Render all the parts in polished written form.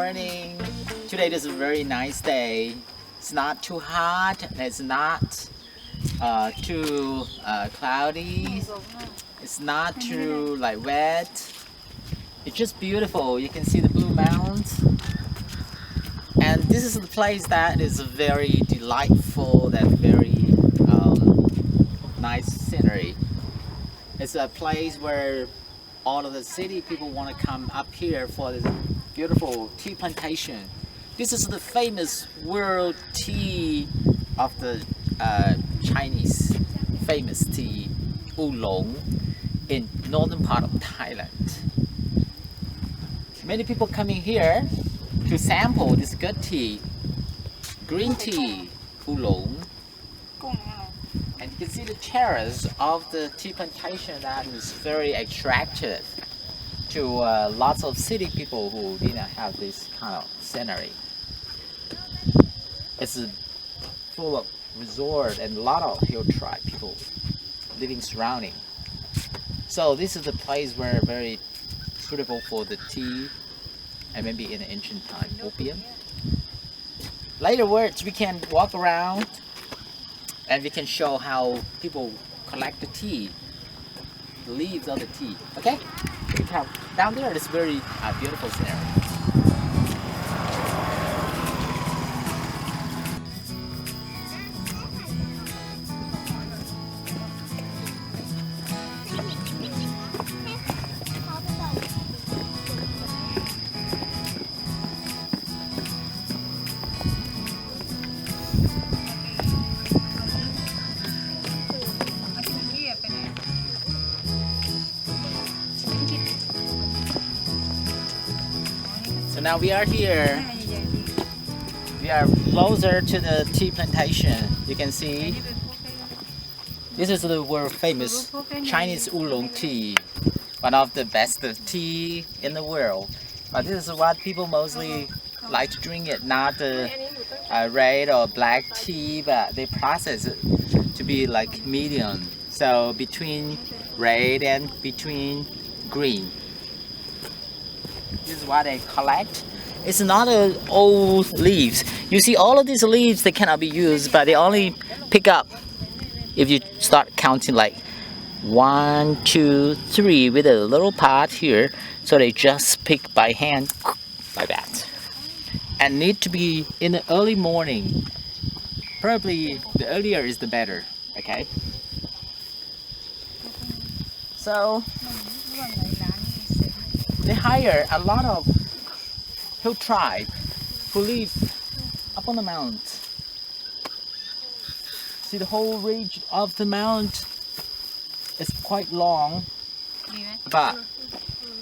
morning. Today is a very nice day. It's not too hot. It's not too cloudy. It's not too wet. It's just beautiful. You can see the blue mountains. And this is the place that is very delightful, that very nice scenery. It's a place where all of the city people want to come up here for this beautiful tea plantation. This is the famous world tea of the Chinese famous tea, oolong, in northern part of Thailand. Many people coming here to sample this good tea, green tea, oolong. And you can see the terrace of the tea plantation that is very attractive to lots of city people who didn't have this kind of scenery. It's full of resort and a lot of hill tribe people living surrounding. So this is the place where very suitable for the tea and maybe in ancient time opium. Later words we can walk around and we can show how people collect the tea, the leaves of the tea. Okay? We have down there this very beautiful scenery. So now we are here. We are closer to the tea plantation. You can see this is the world famous Chinese oolong tea, one of the best tea in the world. But this is what people mostly like to drink it, not the red or black tea, but they process it to be like medium. So between red and between green. This is what they collect. It's not old leaves. You see all of these leaves, they cannot be used, but they only pick up if you start counting like 1, 2, 3 with a little pot here. So they just pick by hand like that. And need to be in the early morning. Probably the earlier is the better. Okay. So they hire a lot of hill tribe who live up on the mount. See, the whole ridge of the mount is quite long, but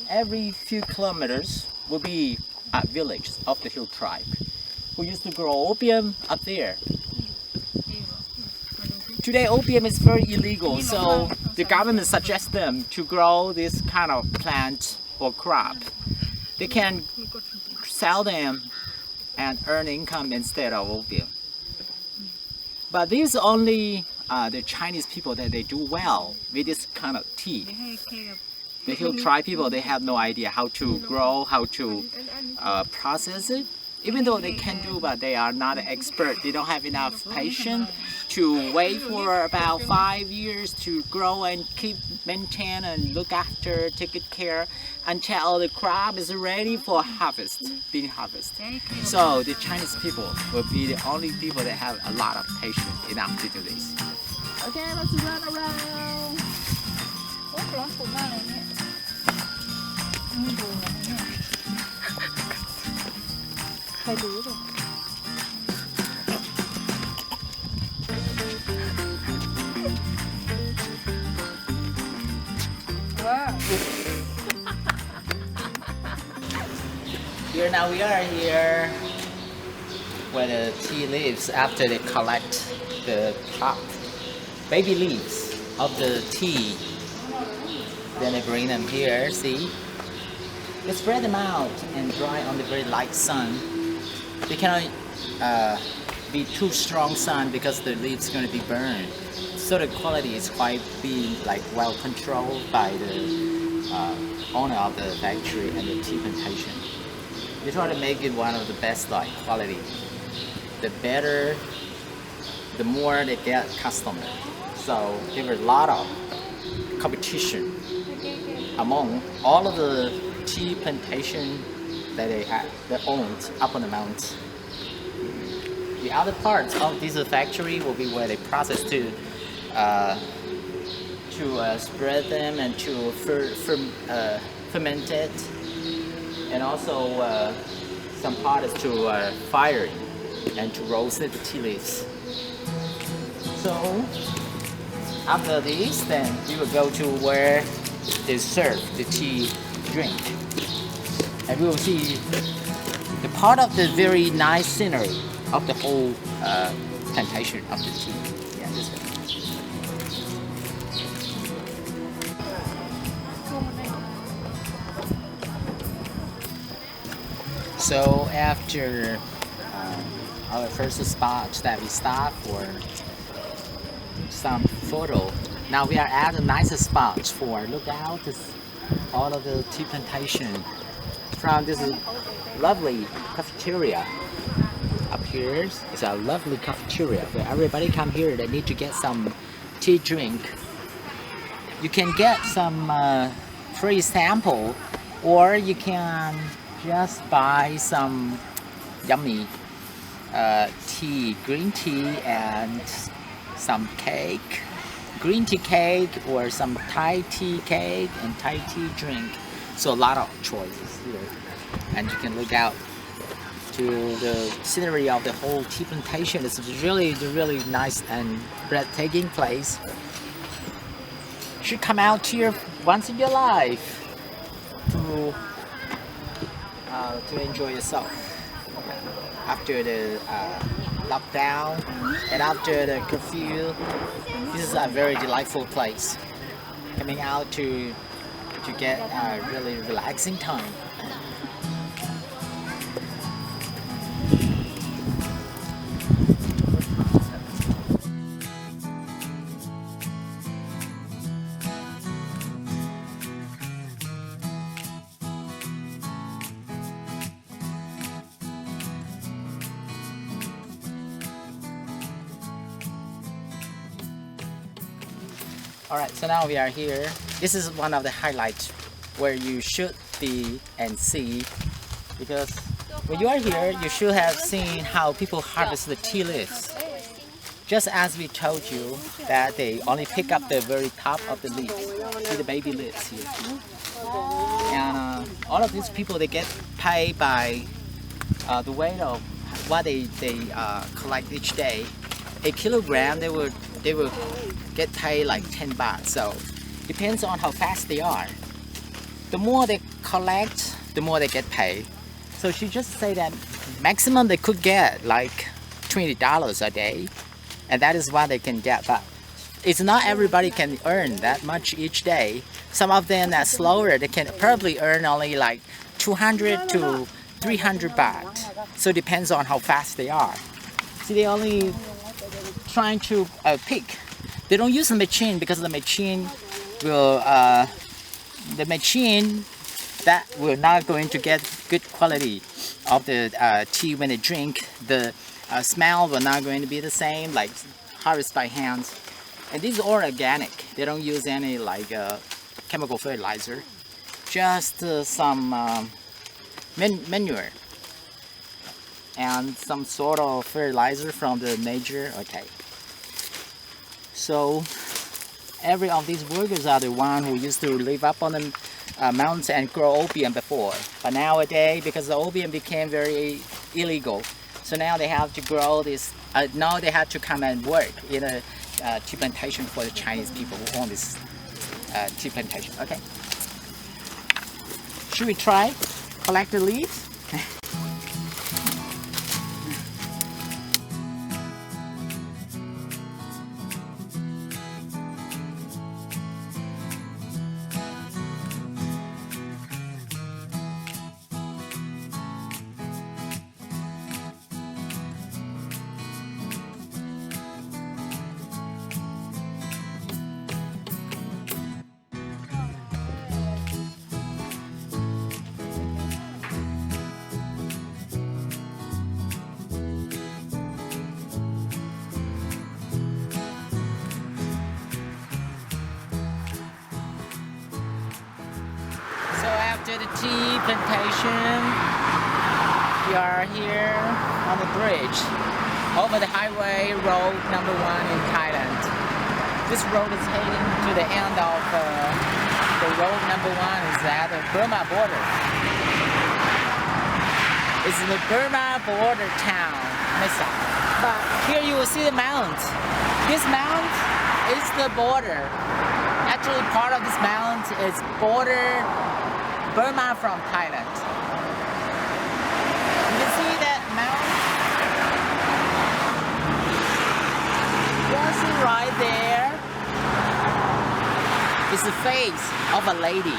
every few kilometers will be a village of the hill tribe who used to grow opium up there. Today opium is very illegal, so the government suggests them to grow this kind of plant or crop. They can sell them and earn income instead of opium. But these are only the Chinese people that they do well with this kind of tea. The hill tribe people, they have no idea how to grow, how to process it. Even though they can do, but they are not an expert. They don't have enough patience to wait for about 5 years to grow and maintain and look after, take good care until the crop is ready for harvest, being harvested. So the Chinese people will be the only people that have a lot of patience enough to do this. Okay, let's run around. Here now we are here where the tea leaves after they collect the top baby leaves of the tea. Then they bring them here, see? They spread them out and dry on the very light sun. They cannot be too strong sun because the leaves going to be burned. So the quality is quite being well controlled by the owner of the factory and the tea plantation. We try to make it one of the best like quality. The better, the more they get customers. So there were a lot of competition among all of the tea plantation that they owned up on the mountain. The other parts of this factory will be where they process to spread them and to ferment it, and also some part is to fire and to roast the tea leaves. So after this, then we will go to where they serve the tea drink, and we will see the part of the very nice scenery of the whole plantation of the tea. Yeah, this way. So after our first spot that we stopped for some photo, now we are at a nice spot for look out all of the tea plantation from this lovely cafeteria. Up here is a lovely cafeteria where everybody come here. They need to get some tea drink. You can get some free sample, or you can just buy some yummy tea, green tea, and some cake, green tea cake, or some Thai tea cake and Thai tea drink. So a lot of choices here, and you can look out to the scenery of the whole tea plantation. It's really nice and breathtaking place. You should come out here once in your life to enjoy yourself after the lockdown and after the curfew. This is a very delightful place. Coming out to get a really relaxing time. Alright, so now we are here. This is one of the highlights where you should be and see, because when you are here, you should have seen how people harvest the tea leaves. Just as we told you that they only pick up the very top of the leaves, see the baby leaves here. And all of these people, they get paid by the weight of what they collect each day. A kilogram, they will get paid like 10 baht. So depends on how fast they are. The more they collect, the more they get paid. So she just say that maximum they could get like $20 a day, and that is what they can get. But it's not everybody can earn that much each day. Some of them that slower, they can probably earn only like 200 to 300 baht. So it depends on how fast they are. See, they only trying to pick. They don't use the machine because the machine will that will not going to get good quality of the tea when they drink. The smell will not going to be the same like harvest by hands. And these are organic. They don't use any like chemical fertilizer, just some manure and some sort of fertilizer from the nature. Okay. So every of these workers are the one who used to live up on the mountains and grow opium before. But nowadays, because the opium became very illegal, so now they have to grow this. Now they have to come and work in a tea plantation for the Chinese people who own this tea plantation. Okay. Should we try collect the leaves? to the tea plantation. We are here on the bridge over the highway road number 1 in Thailand. This road is heading to the end of the road number 1 is at the Burma border. It's the Burma border town, Mesa. But here you will see the mount. This mount is the border. Actually, part of this mount is border Burma from Thailand. You can see that mount. You see right there is the face of a lady.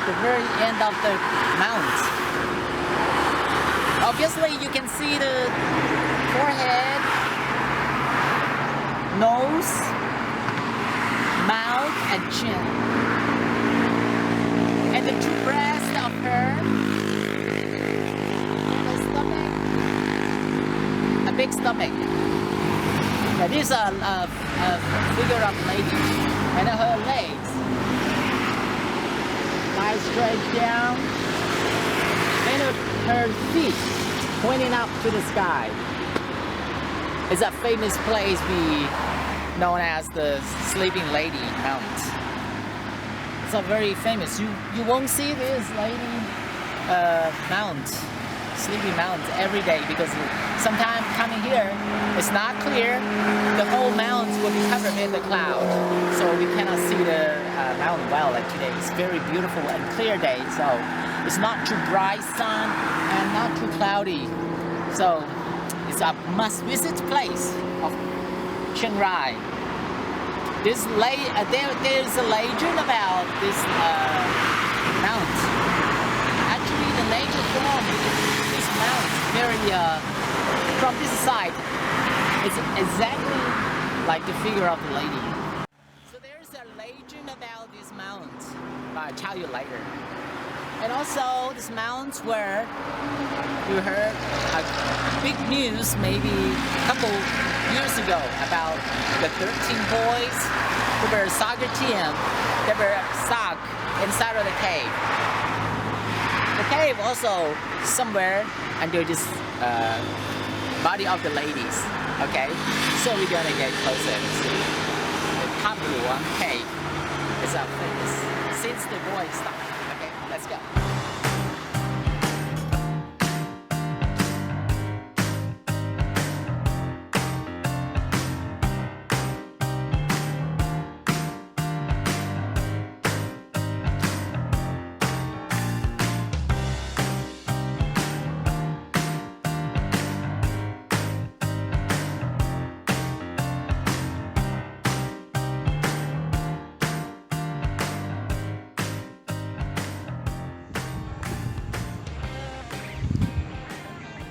The very end of the mount. Obviously, you can see the forehead, nose, mouth, and chin. And the two breasts of her, the stomach, a big stomach. Now, this is a figure of lady. And her legs lie straight down. And her feet pointing up to the sky. It's a famous place known as the Sleeping Lady Mount. It's a very famous. You won't see this lady mount, sleeping mount every day because sometimes coming here it's not clear. The whole mount will be covered in the cloud, so we cannot see the mountain well like today. It's very beautiful and clear day, so it's not too bright sun and not too cloudy. So it's a must-visit place of Chiang Rai. There's a legend about this mount. Actually, the nature form of this mount from this side is exactly like the figure of the lady. So there's a legend about this mount, but I'll tell you later. And also, this mount where you heard a big news maybe a couple years ago about the 13 boys who were a soccer team that were stuck inside of the cave. The cave also somewhere under this body of the ladies. Okay, so we're gonna get closer and see the Kamluang cave. It's a famous since the boys stopped. Okay, let's go.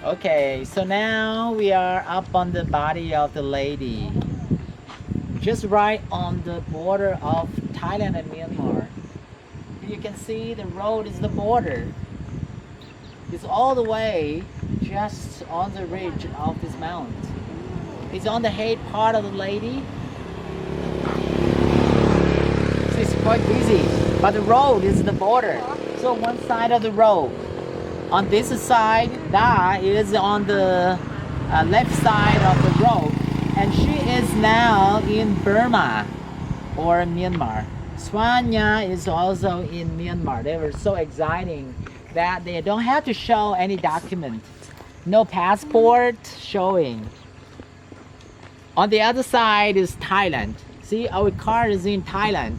Okay, so now we are up on the body of the lady, just right on the border of Thailand and Myanmar. You can see the road is the border. It's all the way just on the ridge of this mountain. It's on the head part of the lady. It's quite busy, but the road is the border. So one side of the road. On this side, that is on the left side of the road, and she is now in Burma or Myanmar. Swanya is also in Myanmar. They were so exciting that they don't have to show any document, no passport showing. On the other side is Thailand. See, our car is in Thailand.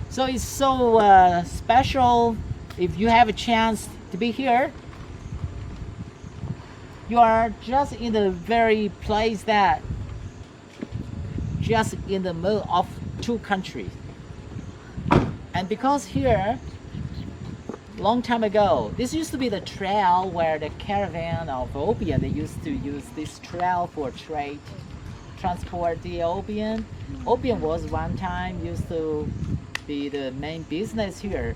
So it's so special. If you have a chance to be here, you are just in the very place that just in the middle of two countries. And because here, long time ago, this used to be the trail where the caravan of opium, they used to use this trail for trade, transport the opium. Opium was one time used to be the main business here,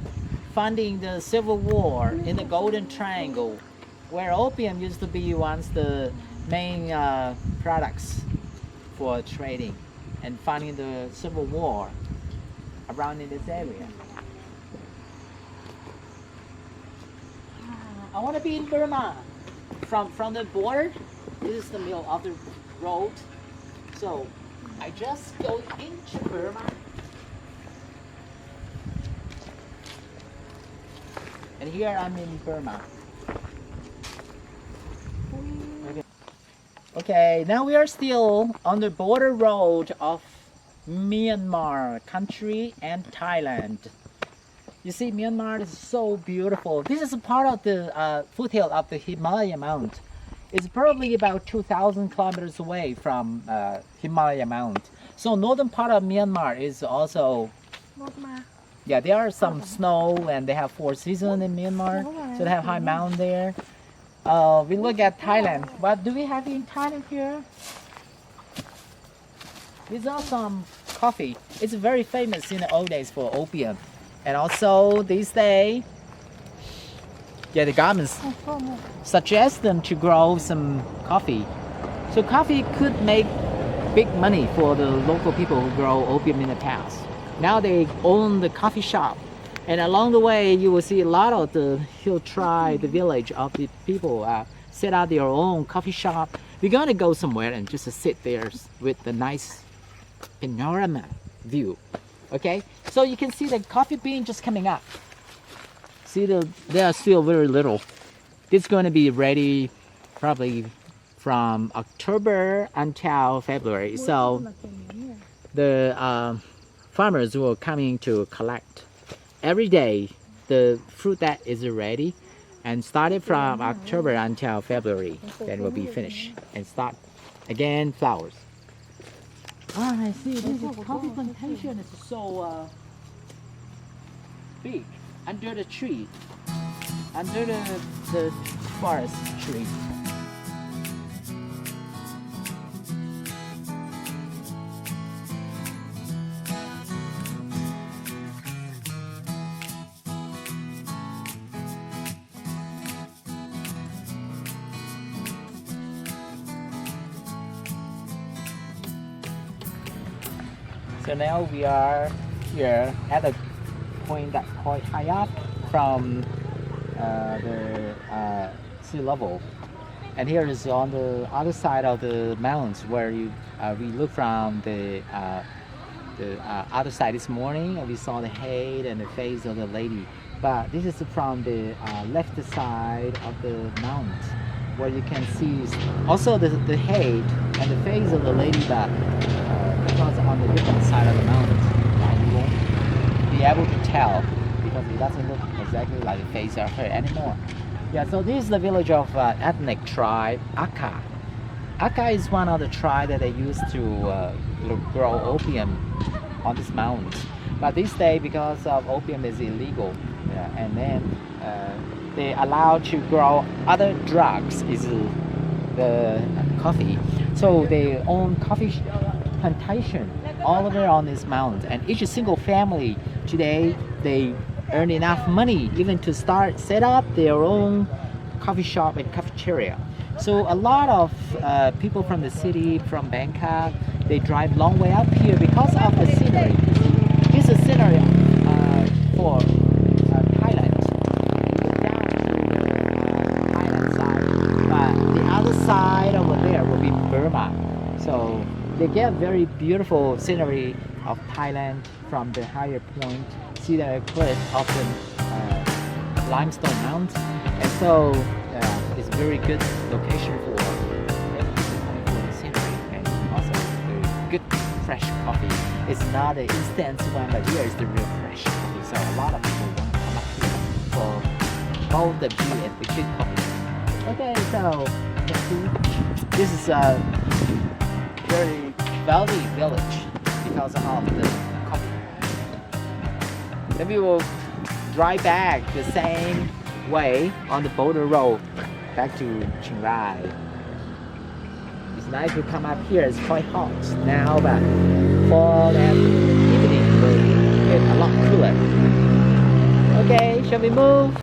funding the civil war in the Golden Triangle, where opium used to be once the main products for trading and funding the civil war around in this area. I want to be in Burma. From the border, this is the middle of the road. So I just go into Burma. And here I'm in Burma. Okay, now we are still on the border road of Myanmar country and Thailand. You see, Myanmar is so beautiful. This is a part of the foothill of the Himalaya Mount. It's probably about 2,000 kilometers away from Himalaya Mount. So northern part of Myanmar is also, yeah, there are some snow and they have 4 seasons in Myanmar. So they have high mountain there. We look at Thailand. What do we have in Thailand here? These are some coffee. It's very famous in the old days for opium. And also these days, yeah, the governments suggest them to grow some coffee. So coffee could make big money for the local people who grow opium in the past. Now they own the coffee shop. And along the way, you will see a lot of the hill tribe, the village of the people set out their own coffee shop. We're going to go somewhere and just sit there with the nice panorama view. Okay, so you can see the coffee bean just coming up. See, they are still very little. It's going to be ready probably from October until February. So the farmers will coming to collect every day the fruit that is ready, and started from October until February. Then will be finished and start again flowers. Ah, I see. This is coffee plantation. It's so big under the tree, under the forest tree. So now we are here at a point that quite high up from the sea level, and here is on the other side of the mountains where we look from the other side this morning, and we saw the head and the face of the lady. But this is from the left side of the mountain, where you can see also the head and the face of the lady, but because on the different side of the mountain, you won't be able to tell because it doesn't look exactly like the face of her anymore. Yeah, so this is the village of ethnic tribe Aka. Aka is one of the tribes that they used to grow opium on this mountain. But these days, because of opium is illegal, and then they allowed to grow other drugs, is the coffee. So they own coffee plantation all over on this mountain, and each single family today they earn enough money even to set up their own coffee shop and cafeteria. So a lot of people from the city, from Bangkok, they drive long way up here because of the scenery. This is scenery for Thailand. Thailand side, but the other side over there will be Burma. So they get very beautiful scenery of Thailand from the higher point. See the cliff of the limestone mountain, and so it's a very good location for the scenery and also the good fresh coffee. It's not an instant one, but here is the real fresh coffee. So a lot of people want to come up here for both the view and the good coffee. Okay, so you can see this is a very wealthy village because of the coffee. Then we will drive back the same way on the border road back to Chiang Rai. It's nice to come up here. It's quite hot now, but fall and evening will get a lot cooler. Okay, shall we move?